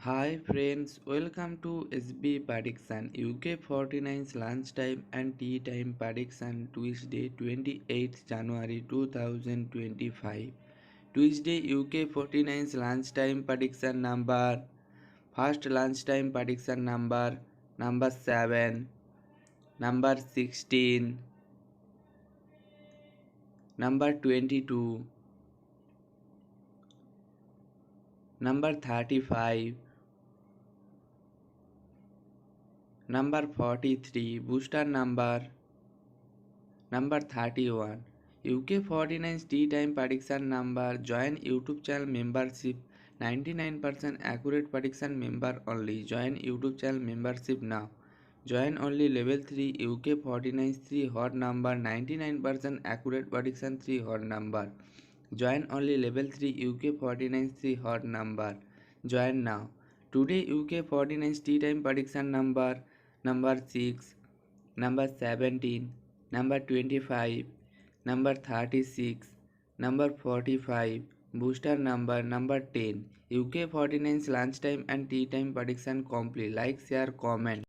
Hi friends, welcome to SB Prediction. UK 49's lunchtime and tea time prediction Tuesday 28th January 2025. Tuesday UK 49's lunchtime prediction number. First lunchtime prediction number 7, number 16, number 22, number 35, number 43, booster number 31. UK 49's tea time prediction number. Join YouTube channel membership. 99% accurate prediction member only. Join YouTube channel membership now. Join only level 3 UK 49's 3 hot number. 99% accurate prediction 3 hot number. Join only level 3 UK 49's 3 hot number. Join now. Today UK 49's tea time prediction number 6, number 17, number 25, number 36, number 45, booster number 10. UK 49's lunchtime and tea time prediction complete. Like, share, comment.